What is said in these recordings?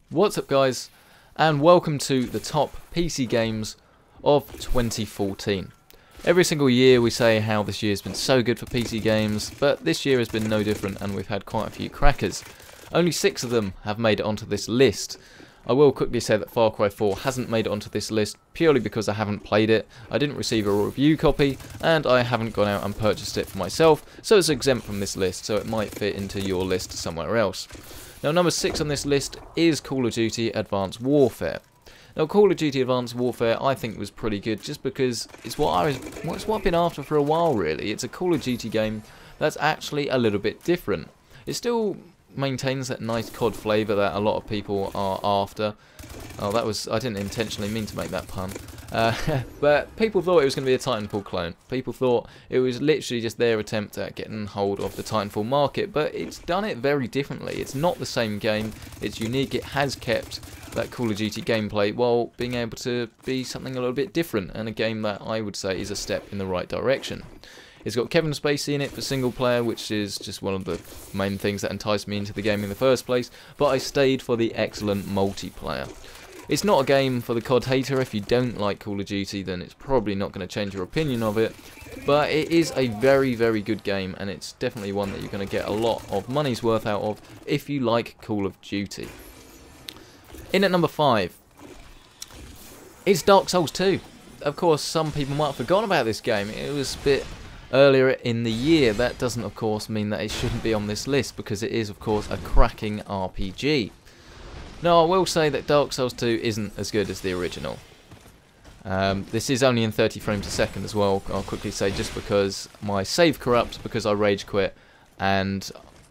What's up guys, and welcome to the top PC games of 2014. Every single year we say how this year has been so good for PC games, but this year has been no different and we've had quite a few crackers. Only 6 of them have made it onto this list. I will quickly say that Far Cry 4 hasn't made it onto this list purely because I haven't played it, I didn't receive a review copy, and I haven't gone out and purchased it for myself, so it's exempt from this list, so it might fit into your list somewhere else. Now number 6 on this list is Call of Duty Advanced Warfare. Now Call of Duty Advanced Warfare I think was pretty good just because it's what I've been after for a while really. It's a Call of Duty game that's actually a little bit different. It still maintains that nice COD flavour that a lot of people are after. Oh, I didn't intentionally mean to make that pun. But people thought it was going to be a Titanfall clone. People thought it was literally just their attempt at getting hold of the Titanfall market, but it's done it very differently. It's not the same game, it's unique, it has kept that Call of Duty gameplay while being able to be something a little bit different, and a game that I would say is a step in the right direction. It's got Kevin Spacey in it for single player, which is just one of the main things that enticed me into the game in the first place, but I stayed for the excellent multiplayer. It's not a game for the COD hater. If you don't like Call of Duty, then it's probably not going to change your opinion of it, but it is a very, very good game, and it's definitely one that you're going to get a lot of money's worth out of if you like Call of Duty. In at number 5, it's Dark Souls 2. Of course, some people might have forgotten about this game. It was a bit earlier in the year. That doesn't of course mean that it shouldn't be on this list, because it is of course a cracking RPG. Now I will say that Dark Souls 2 isn't as good as the original. This is only in 30 frames a second as well, I'll quickly say, just because my save corrupts because I rage quit, and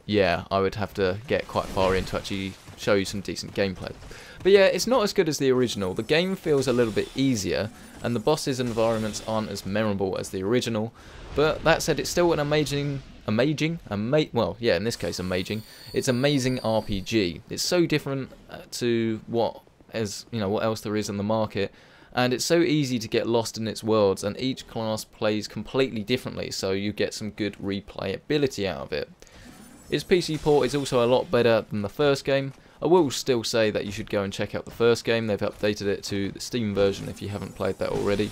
yeah, I would have to get quite far in to actually show you some decent gameplay. But yeah, it's not as good as the original. The game feels a little bit easier, and the bosses and environments aren't as memorable as the original. But that said, it's still an amazing, well, yeah, in this case, amazing. It's amazing RPG. It's so different to what else there is on the market, and it's so easy to get lost in its worlds. And each class plays completely differently, so you get some good replayability out of it. Its PC port is also a lot better than the first game. I will still say that you should go and check out the first game. They've updated it to the Steam version if you haven't played that already,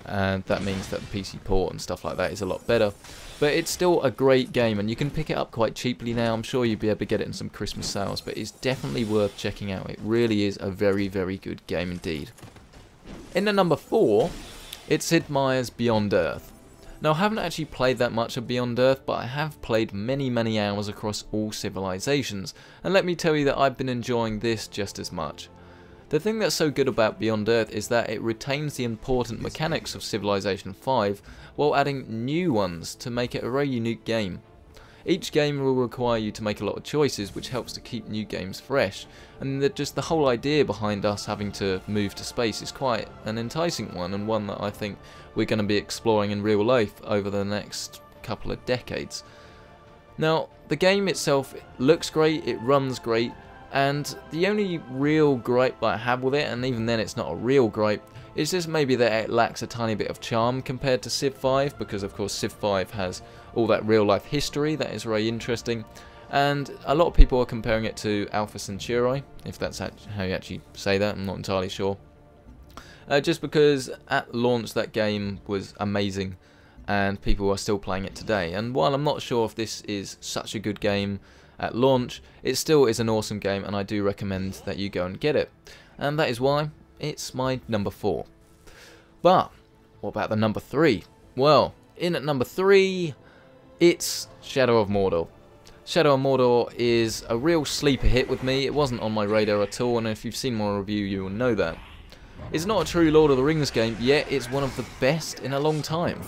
and that means that the PC port and stuff like that is a lot better. But it's still a great game, and you can pick it up quite cheaply now. I'm sure you'll be able to get it in some Christmas sales, but it's definitely worth checking out. It really is a very, very good game indeed. In at number 4, it's Sid Meier's Beyond Earth. Now I haven't actually played that much of Beyond Earth, but I have played many hours across all civilizations, and let me tell you that I've been enjoying this just as much. The thing that's so good about Beyond Earth is that it retains the important mechanics of Civilization 5 while adding new ones to make it a very unique game. Each game will require you to make a lot of choices, which helps to keep new games fresh, and just the whole idea behind us having to move to space is quite an enticing one, and one that I think we're going to be exploring in real life over the next couple of decades. Now, the game itself looks great, it runs great, and the only real gripe that I have with it, and even then it's not a real gripe, is just maybe that it lacks a tiny bit of charm compared to Civ 5, because of course Civ 5 has all that real life history that is very interesting, and a lot of people are comparing it to Alpha Centauri, if that's how you actually say that, I'm not entirely sure. Just because at launch that game was amazing, and people are still playing it today, and while I'm not sure if this is such a good game at launch, it still is an awesome game, and I do recommend that you go and get it, and that is why it's my number 4. But what about the number 3? Well, in at number 3, it's Shadow of Mordor. Shadow of Mordor is a real sleeper hit with me. It wasn't on my radar at all, and if you've seen my review you will know that. It's not a true Lord of the Rings game, yet it's one of the best in a long time.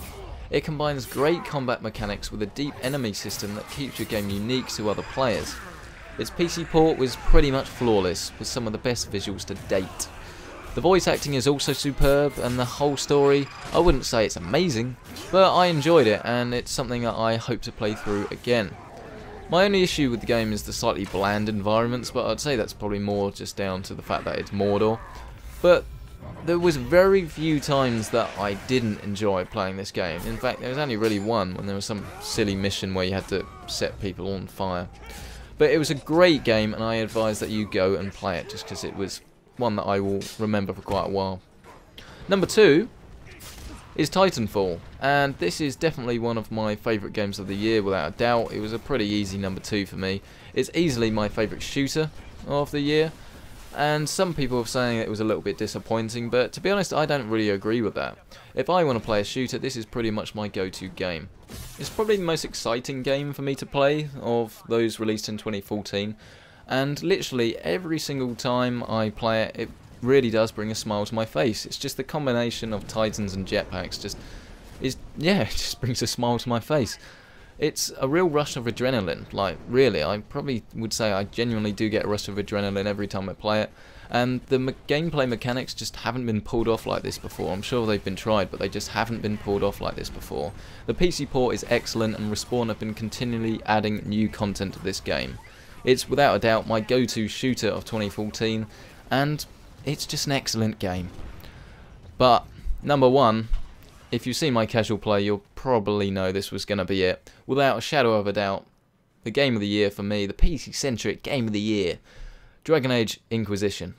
It combines great combat mechanics with a deep enemy system that keeps your game unique to other players. Its PC port was pretty much flawless, with some of the best visuals to date. The voice acting is also superb, and the whole story, I wouldn't say it's amazing, but I enjoyed it, and it's something that I hope to play through again. My only issue with the game is the slightly bland environments, but I'd say that's probably more just down to the fact that it's Mordor. But there was very few times that I didn't enjoy playing this game. In fact, there was only really one, when there was some silly mission where you had to set people on fire. But it was a great game, and I advise that you go and play it, just because it was one that I will remember for quite a while. Number 2 is Titanfall, and this is definitely one of my favourite games of the year, without a doubt. It was a pretty easy number 2 for me. It's easily my favourite shooter of the year, and some people are saying it was a little bit disappointing, but to be honest, I don't really agree with that. If I want to play a shooter, this is pretty much my go-to game. It's probably the most exciting game for me to play of those released in 2014, and literally every single time I play it, it really does bring a smile to my face. It's just the combination of Titans and jetpacks it just brings a smile to my face. It's a real rush of adrenaline. Like, really, I probably would say I genuinely do get a rush of adrenaline every time I play it. And the gameplay mechanics just haven't been pulled off like this before. I'm sure they've been tried, but they just haven't been pulled off like this before. The PC port is excellent, and Respawn have been continually adding new content to this game. It's without a doubt my go-to shooter of 2014, and it's just an excellent game. But number 1, if you've seen my casual play, you'll probably know this was going to be it. Without a shadow of a doubt, the game of the year for me, the PC-centric game of the year, Dragon Age Inquisition.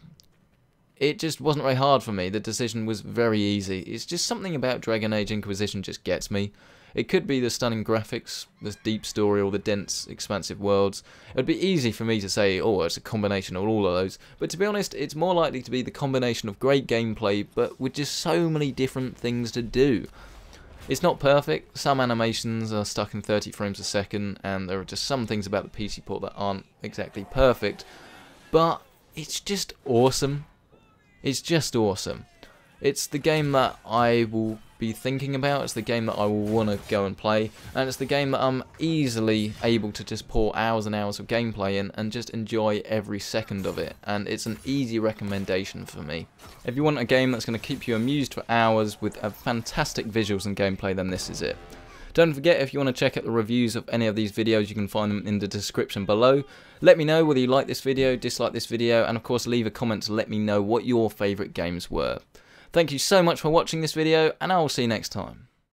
It just wasn't very hard for me. The decision was very easy. It's just something about Dragon Age Inquisition just gets me. It could be the stunning graphics, the deep story, or the dense, expansive worlds. It would be easy for me to say, oh, it's a combination of all of those. But to be honest, it's more likely to be the combination of great gameplay, but with just so many different things to do. It's not perfect. Some animations are stuck in 30 frames a second, and there are just some things about the PC port that aren't exactly perfect. But it's just awesome. It's just awesome. It's the game that I will be thinking about, it's the game that I will want to go and play, and it's the game that I'm easily able to just pour hours and hours of gameplay in and just enjoy every second of it, and it's an easy recommendation for me. If you want a game that's going to keep you amused for hours with fantastic visuals and gameplay, then this is it. Don't forget, if you want to check out the reviews of any of these videos, you can find them in the description below. Let me know whether you like this video, dislike this video, and of course leave a comment to let me know what your favourite games were. Thank you so much for watching this video, and I will see you next time.